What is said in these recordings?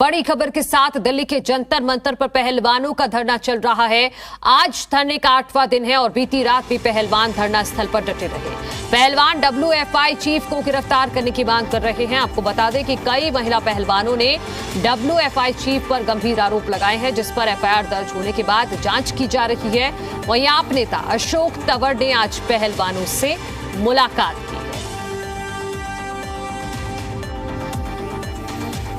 बड़ी खबर के साथ दिल्ली के जंतर मंतर पर पहलवानों का धरना चल रहा है। आज धरने का 8वां दिन है और बीती रात भी पहलवान धरना स्थल पर डटे रहे। पहलवान WFI चीफ को गिरफ्तार करने की मांग कर रहे हैं। आपको बता दें कि कई महिला पहलवानों ने WFI चीफ पर गंभीर आरोप लगाए हैं, जिस पर FIR दर्ज होने के बाद जांच की जा रही है। वहीं आप नेता अशोक तंवर ने आज पहलवानों से मुलाकात की।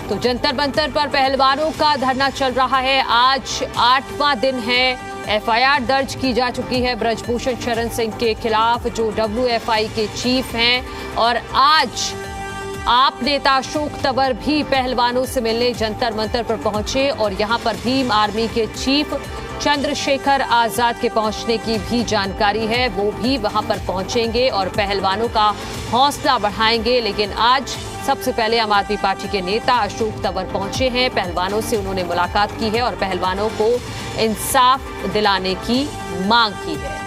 तो जंतर मंतर पर पहलवानों का धरना चल रहा है। आज 8वां दिन है। FIR दर्ज की जा चुकी है ब्रजभूषण शरण सिंह के खिलाफ, जो WFI के चीफ हैं। और आज आप नेता अशोक तंवर भी पहलवानों से मिलने जंतर मंतर पर पहुंचे और यहां पर भीम आर्मी के चीफ चंद्रशेखर आजाद के पहुंचने की भी जानकारी है। वो भी वहां पर पहुंचेंगे और पहलवानों का हौसला बढ़ाएंगे। लेकिन आज सबसे पहले आम आदमी पार्टी के नेता अशोक तंवर पहुंचे हैं। पहलवानों से उन्होंने मुलाकात की है और पहलवानों को इंसाफ दिलाने की मांग की है।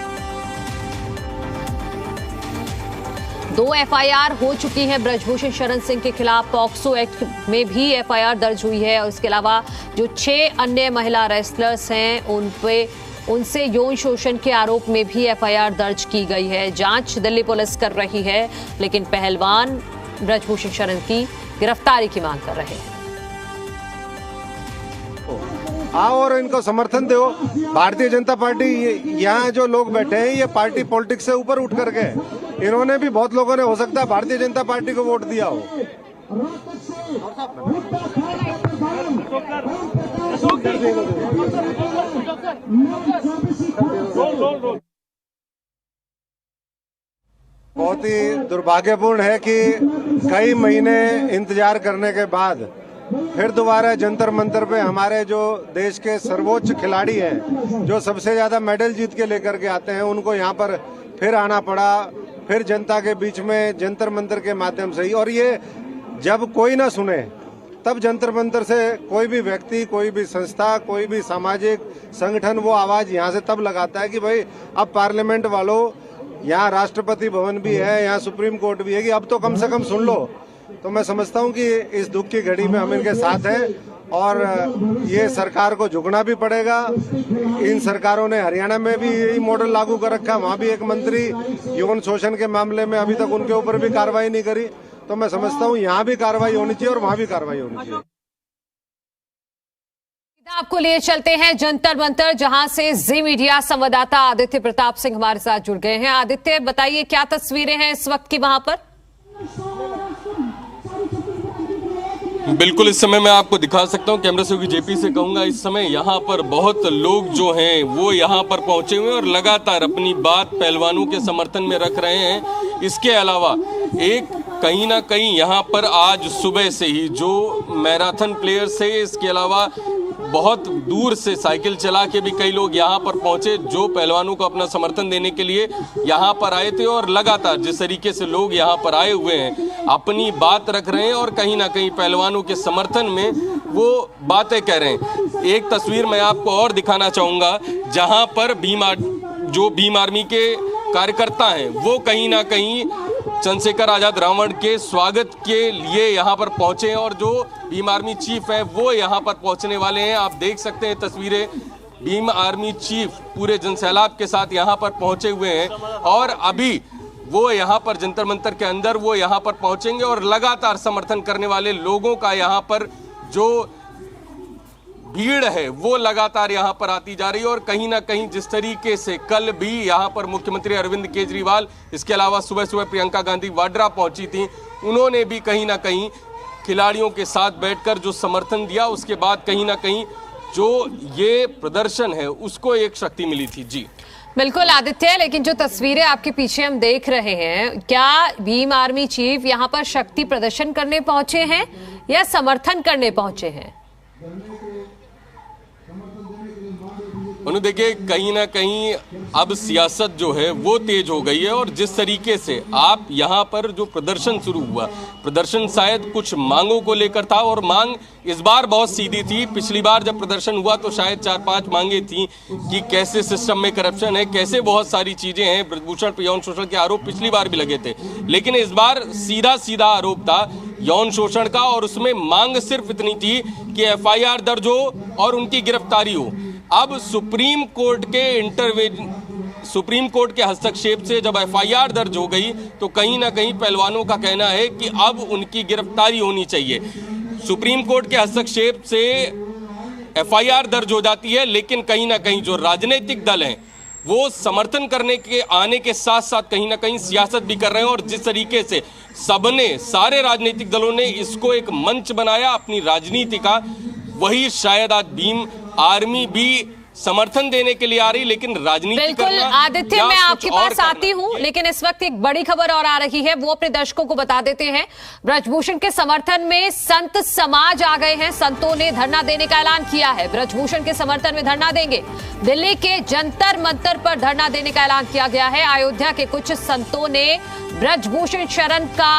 2 FIR हो चुकी हैं ब्रजभूषण शरण सिंह के खिलाफ। पॉक्सो एक्ट में भी FIR दर्ज हुई है और इसके अलावा जो 6 अन्य महिला रेसलर्स हैं उनसे यौन शोषण के आरोप में भी FIR दर्ज की गई है। जांच दिल्ली पुलिस कर रही है, लेकिन पहलवान ब्रजभूषण शरण की गिरफ्तारी की मांग कर रहे हैं। आओ और इनको समर्थन दो। भारतीय जनता पार्टी, यहाँ जो लोग बैठे हैं ये पार्टी पॉलिटिक्स से ऊपर उठ करके, इन्होंने भी बहुत लोगों ने हो सकता है भारतीय जनता पार्टी को वोट दिया हो। बहुत ही दुर्भाग्यपूर्ण है कि कई महीने इंतजार करने के बाद फिर दोबारा जंतर मंतर पे हमारे जो देश के सर्वोच्च खिलाड़ी हैं, जो सबसे ज्यादा मेडल जीत के लेकर के आते हैं, उनको यहाँ पर फिर आना पड़ा, फिर जनता के बीच में जंतर मंतर के माध्यम से ही। और ये जब कोई ना सुने तब जंतर मंतर से कोई भी व्यक्ति, कोई भी संस्था, कोई भी सामाजिक संगठन वो आवाज यहाँ से तब लगाता है कि भाई अब पार्लियामेंट वालों, यहाँ राष्ट्रपति भवन भी है, यहाँ सुप्रीम कोर्ट भी है, कि अब तो कम से कम सुन लो। तो मैं समझता हूँ कि इस दुख की घड़ी में हम इनके साथ हैं और ये सरकार को झुकना भी पड़ेगा। इन सरकारों ने हरियाणा में भी यही मॉडल लागू कर रखा, वहाँ भी एक मंत्री यौन शोषण के मामले में अभी तक उनके ऊपर भी कार्रवाई नहीं करी। तो मैं समझता हूँ यहाँ भी कार्रवाई होनी चाहिए और वहाँ भी कार्रवाई होनी चाहिए। आपको लिए चलते हैं जंतर मंतर, जहां से जी मीडिया संवाददाता आदित्य प्रताप सिंह हमारे साथ जुड़ गए हैं। आदित्य, बताइए क्या तस्वीरें हैं इस वक्त की वहां पर? बिल्कुल, इस समय मैं आपको दिखा सकता हूं, कैमरा से जेपी से कहूंगा, इस समय यहां पर बहुत लोग जो हैं वो यहां पर पहुंचे हुए हैं और लगातार अपनी बात पहलवानों के समर्थन में रख रहे हैं। इसके अलावा एक कहीं ना कहीं यहां पर आज सुबह से ही जो मैराथन प्लेयर्स है, इसके अलावा बहुत दूर से साइकिल चला के भी कई लोग यहाँ पर पहुंचे, जो पहलवानों को अपना समर्थन देने के लिए यहाँ पर आए थे। और लगातार जिस तरीके से लोग यहाँ पर आए हुए हैं, अपनी बात रख रहे हैं और कहीं ना कहीं पहलवानों के समर्थन में वो बातें कह रहे हैं। एक तस्वीर मैं आपको और दिखाना चाहूँगा, जहाँ पर भीम आर्मी के कार्यकर्ता हैं वो कहीं ना कहीं चंद्रशेखर आजाद रावण के स्वागत के लिए यहाँ पर पहुंचे हैं और जो भीम आर्मी चीफ है वो यहाँ पर पहुंचने वाले हैं। आप देख सकते हैं तस्वीरें, भीम आर्मी चीफ पूरे जनसैलाब के साथ यहाँ पर पहुंचे हुए हैं और अभी वो यहाँ पर जंतर मंतर के अंदर वो यहाँ पर पहुंचेंगे और लगातार समर्थन करने वाले लोगों का यहाँ पर जो भीड़ है वो लगातार यहाँ पर आती जा रही है। और कहीं ना कहीं जिस तरीके से कल भी यहाँ पर मुख्यमंत्री अरविंद केजरीवाल, इसके अलावा सुबह सुबह प्रियंका गांधी वाड्रा पहुंची थी, उन्होंने भी कहीं ना कहीं खिलाड़ियों के साथ बैठकर जो समर्थन दिया, उसके बाद कहीं ना कहीं जो ये प्रदर्शन है उसको एक शक्ति मिली थी। जी बिल्कुल आदित्य, लेकिन जो तस्वीरें आपके पीछे हम देख रहे हैं, क्या भीम आर्मी चीफ यहाँ पर शक्ति प्रदर्शन करने पहुंचे हैं या समर्थन करने पहुंचे हैं? देखिए, कहीं ना कहीं अब सियासत जो है वो तेज हो गई है और जिस तरीके से आप यहाँ पर जो प्रदर्शन शुरू हुआ, प्रदर्शन शायद कुछ मांगों को लेकर था और मांग इस बार बहुत सीधी थी। पिछली बार जब प्रदर्शन हुआ तो शायद 4-5 मांगे थी कि कैसे सिस्टम में करप्शन है, कैसे बहुत सारी चीजें हैं, ब्रजभूषण पे यौन शोषण के आरोप पिछली बार भी लगे थे, लेकिन इस बार सीधा सीधा आरोप था यौन शोषण का, और उसमें मांग सिर्फ इतनी थी कि एफआईआर दर्ज हो और उनकी गिरफ्तारी हो। अब सुप्रीम कोर्ट के हस्तक्षेप से जब एफआईआर दर्ज हो गई तो कहीं ना कहीं पहलवानों का कहना है कि अब उनकी गिरफ्तारी होनी चाहिए। सुप्रीम कोर्ट के हस्तक्षेप से एफआईआर दर्ज हो जाती है, लेकिन कहीं ना कहीं जो राजनीतिक दल हैं वो समर्थन करने के आने के साथ साथ कहीं ना कहीं सियासत भी कर रहे हैं। और जिस तरीके से सबने, सारे राजनीतिक दलों ने इसको एक मंच बनाया अपनी राजनीति का, वही शायद आज भीम आर्मी भी समर्थन देने के लिए आ रही, लेकिन राजनीति बिल्कुल आदित्य, मैं आपके पास आती हूं, लेकिन इस वक्त एक बड़ी खबर और आ रही है, वो अपने दर्शकों को बता देते हैं। ब्रजभूषण के समर्थन में संत समाज आ गए हैं। संतों ने धरना देने का ऐलान किया है। ब्रजभूषण के समर्थन में धरना देंगे। दिल्ली के जंतर मंतर पर धरना देने का ऐलान किया गया है। अयोध्या के कुछ संतों ने ब्रजभूषण शरण का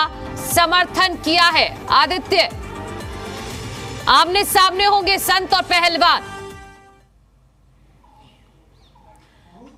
समर्थन किया है। आदित्य, आमने सामने होंगे संत और पहलवान।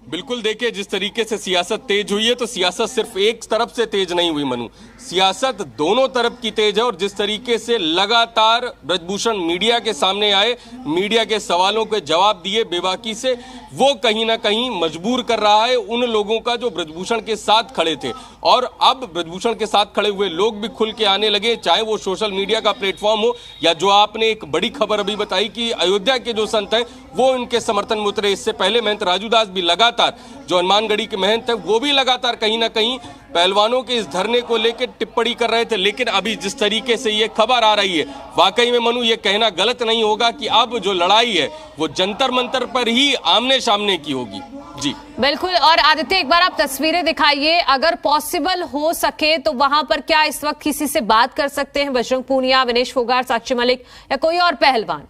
बिल्कुल, देखिए जिस तरीके से सियासत तेज हुई है, तो सियासत सिर्फ एक तरफ से तेज नहीं हुई मनु, सियासत दोनों तरफ की तेज है। और जिस तरीके से लगातार ब्रजभूषण मीडिया के सामने आए, मीडिया के सवालों के जवाब दिए बेबाकी से, वो कहीं ना कहीं मजबूर कर रहा है उन लोगों का जो ब्रजभूषण के साथ खड़े थे। और अब ब्रजभूषण के साथ खड़े हुए लोग भी खुल के आने लगे, चाहे वो सोशल मीडिया का प्लेटफॉर्म हो या जो आपने एक बड़ी खबर अभी बताई कि अयोध्या के जो संत हैं वो उनके समर्थन में उतरे। इससे पहले महंत राजू दास भी लगातार, जो हनुमानगढ़ी के महंत है, वो भी लगातार कहीं ना कहीं पहलवानों के इस धरने को लेकर टिप्पणी कर रहे थे। लेकिन अभी जिस तरीके से ये खबर आ रही है, वाकई में मनु ये कहना गलत नहीं होगा कि अब जो लड़ाई है वो जंतर मंतर पर ही आमने सामने की होगी। जी बिल्कुल। और आदित्य, एक बार आप तस्वीरें दिखाइए, अगर पॉसिबल हो सके तो वहां पर क्या इस वक्त किसी से बात कर सकते हैं? बजरंग पूनिया, विनेश फोगाट, साक्षी मलिक या कोई और पहलवान?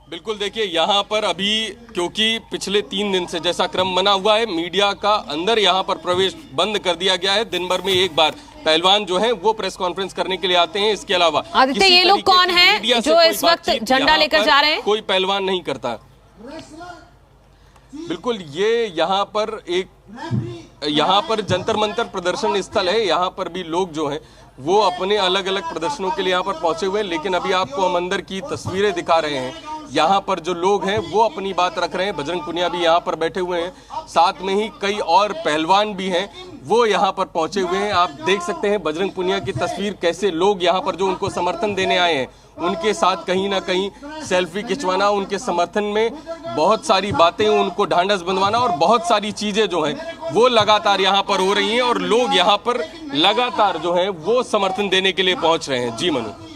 बिल्कुल, देखिए यहाँ पर अभी क्योंकि पिछले 3 दिन से जैसा क्रम बना हुआ है, मीडिया का अंदर यहाँ पर प्रवेश बंद कर दिया गया है। दिन भर में एक बार पहलवान जो है वो प्रेस कॉन्फ्रेंस करने के लिए आते हैं। इसके अलावा आदित्य, ये लोग कौन हैं जो इस वक्त झंडा लेकर जा रहे हैं? कोई पहलवान नहीं करता। बिल्कुल, ये यहाँ पर जंतर मंतर प्रदर्शन स्थल है। यहाँ पर भी लोग जो हैं वो अपने अलग अलग प्रदर्शनों के लिए यहाँ पर पहुंचे हुए हैं। लेकिन अभी आपको हम अंदर की तस्वीरें दिखा रहे हैं। यहाँ पर जो लोग हैं वो अपनी बात रख रहे हैं। बजरंग पुनिया भी यहाँ पर बैठे हुए हैं, साथ में ही कई और पहलवान भी हैं वो यहाँ पर पहुंचे हुए हैं। आप देख सकते हैं बजरंग पुनिया की तस्वीर, कैसे लोग यहाँ पर जो उनको समर्थन देने आए हैं उनके साथ कहीं ना कहीं सेल्फी खिंचवाना, उनके समर्थन में बहुत सारी बातें, उनको ढांढस बंधवाना और बहुत सारी चीजें जो हैं वो लगातार यहाँ पर हो रही हैं। और लोग यहाँ पर लगातार जो हैं वो समर्थन देने के लिए पहुंच रहे हैं। जी मनु।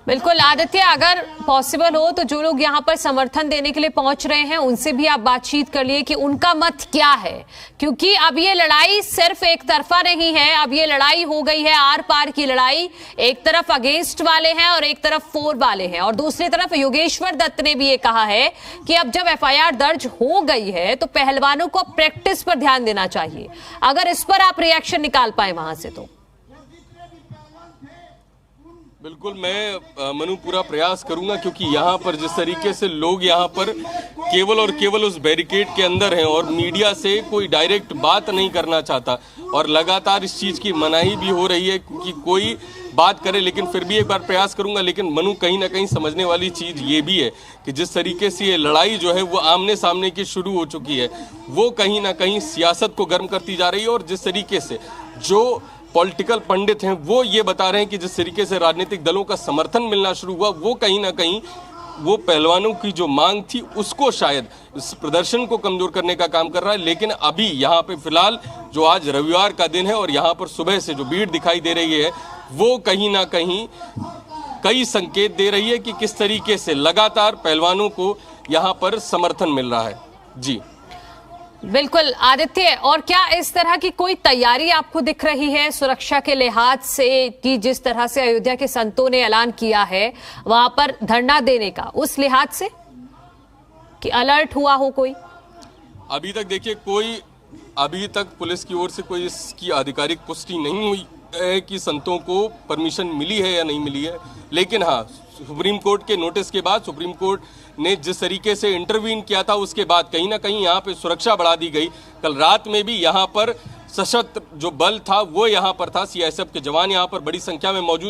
बिल्कुल आदित्य, अगर पॉसिबल हो तो जो लोग यहाँ पर समर्थन देने के लिए पहुंच रहे हैं उनसे भी आप बातचीत कर लिए कि उनका मत क्या है, क्योंकि अब ये लड़ाई सिर्फ एक तरफा नहीं है। अब ये लड़ाई हो गई है आर पार की लड़ाई। एक तरफ अगेंस्ट वाले हैं और एक तरफ फोर वाले हैं। और दूसरी तरफ योगेश्वर दत्त ने भी ये कहा है कि अब जब एफआईआर दर्ज हो गई है तो पहलवानों को प्रैक्टिस पर ध्यान देना चाहिए। अगर इस पर आप रिएक्शन निकाल पाए वहां से तो। बिल्कुल, मैं मनु पूरा प्रयास करूंगा, क्योंकि यहाँ पर जिस तरीके से लोग यहाँ पर केवल और केवल उस बैरिकेड के अंदर हैं और मीडिया से कोई डायरेक्ट बात नहीं करना चाहता, और लगातार इस चीज़ की मनाही भी हो रही है कि कोई बात करे। लेकिन फिर भी एक बार प्रयास करूंगा। लेकिन मनु, कहीं ना कहीं समझने वाली चीज़ ये भी है कि जिस तरीके से ये लड़ाई जो है वो आमने सामने की शुरू हो चुकी है, वो कहीं ना कहीं सियासत को गर्म करती जा रही है। और जिस तरीके से जो पॉलिटिकल पंडित हैं वो ये बता रहे हैं कि जिस तरीके से राजनीतिक दलों का समर्थन मिलना शुरू हुआ, वो कहीं ना कहीं वो पहलवानों की जो मांग थी उसको शायद इस प्रदर्शन को कमजोर करने का काम कर रहा है। लेकिन अभी यहाँ पे फिलहाल जो आज रविवार का दिन है और यहाँ पर सुबह से जो भीड़ दिखाई दे रही है वो कहीं ना कहीं कई संकेत दे रही है कि किस तरीके से लगातार पहलवानों को यहाँ पर समर्थन मिल रहा है। जी बिल्कुल आदित्य, और क्या इस तरह की कोई तैयारी आपको दिख रही है सुरक्षा के लिहाज से कि जिस तरह से अयोध्या के संतों ने ऐलान किया है वहां पर धरना देने का, उस लिहाज से कि अलर्ट हुआ हो कोई? अभी तक देखिए, कोई अभी तक पुलिस की ओर से कोई इसकी आधिकारिक पुष्टि नहीं हुई तय है कि संतों को परमिशन मिली है या नहीं मिली है, लेकिन हाँ, सुप्रीम कोर्ट के नोटिस के बाद सुप्रीम कोर्ट ने जिस तरीके से इंटरवीन किया था उसके बाद कहीं ना कहीं यहाँ पे सुरक्षा बढ़ा दी गई। कल रात में भी यहाँ पर सशस्त्र जो बल था वो यहाँ पर था, सीआईएसएफ के जवान यहाँ पर बड़ी संख्या में मौजूद